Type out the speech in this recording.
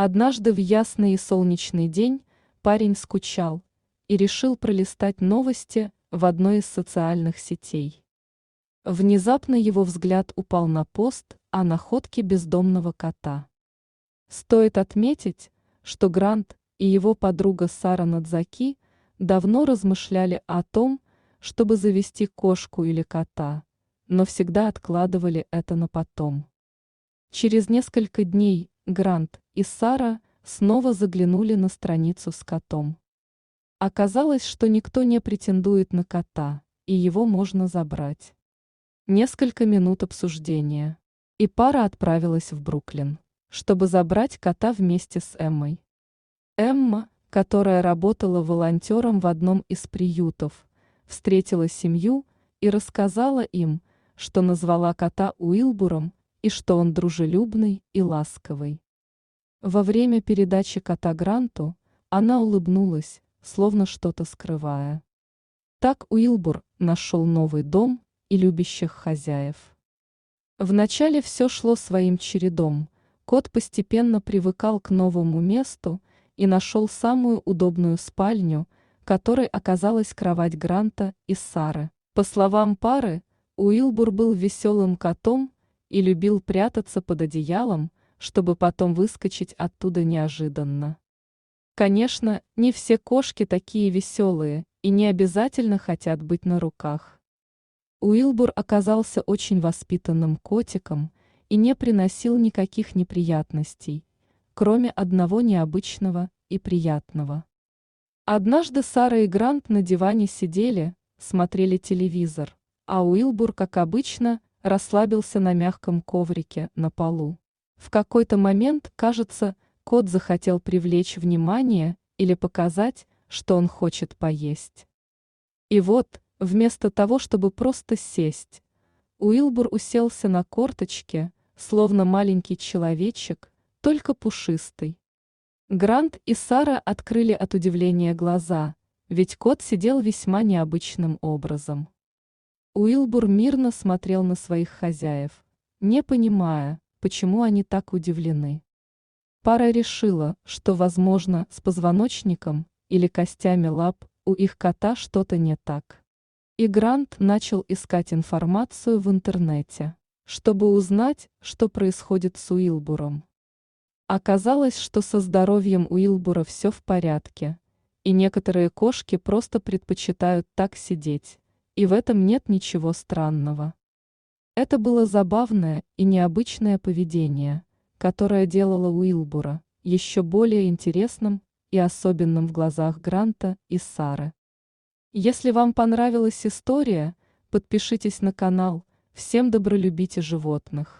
Однажды в ясный и солнечный день парень скучал и решил пролистать новости в одной из социальных сетей. Внезапно его взгляд упал на пост о находке бездомного кота. Стоит отметить, что Грант и его подруга Сара Надзаки давно размышляли о том, чтобы завести кошку или кота, но всегда откладывали это на потом. Через несколько дней Грант и Сара снова заглянули на страницу с котом. Оказалось, что никто не претендует на кота, и его можно забрать. Несколько минут обсуждения, и пара отправилась в Бруклин, чтобы забрать кота вместе с Эммой. Эмма, которая работала волонтером в одном из приютов, встретила семью и рассказала им, что назвала кота Уилбуром и что он дружелюбный и ласковый. Во время передачи кота Гранту она улыбнулась, словно что-то скрывая. Так Уилбур нашел новый дом и любящих хозяев. Вначале все шло своим чередом, кот постепенно привыкал к новому месту и нашел самую удобную спальню, которой оказалась кровать Гранта и Сары. По словам пары, Уилбур был веселым котом и любил прятаться под одеялом, чтобы потом выскочить оттуда неожиданно. Конечно, не все кошки такие веселые и не обязательно хотят быть на руках. Уилбур оказался очень воспитанным котиком и не приносил никаких неприятностей, кроме одного необычного и приятного. Однажды Сара и Грант на диване сидели, смотрели телевизор, а Уилбур, как обычно, расслабился на мягком коврике на полу. В какой-то момент, кажется, кот захотел привлечь внимание или показать, что он хочет поесть. И вот, вместо того, чтобы просто сесть, Уилбур уселся на корточке, словно маленький человечек, только пушистый. Грант и Сара открыли от удивления глаза, ведь кот сидел весьма необычным образом. Уилбур мирно смотрел на своих хозяев, не понимая, почему они так удивлены. Пара решила, что, возможно, с позвоночником или костями лап у их кота что-то не так. И Грант начал искать информацию в интернете, чтобы узнать, что происходит с Уилбуром. Оказалось, что со здоровьем Уилбура все в порядке, и некоторые кошки просто предпочитают так сидеть, и в этом нет ничего странного. Это было забавное и необычное поведение, которое делало Уилбура еще более интересным и особенным в глазах Гранта и Сары. Если вам понравилась история, подпишитесь на канал. Всем добро, любите животных.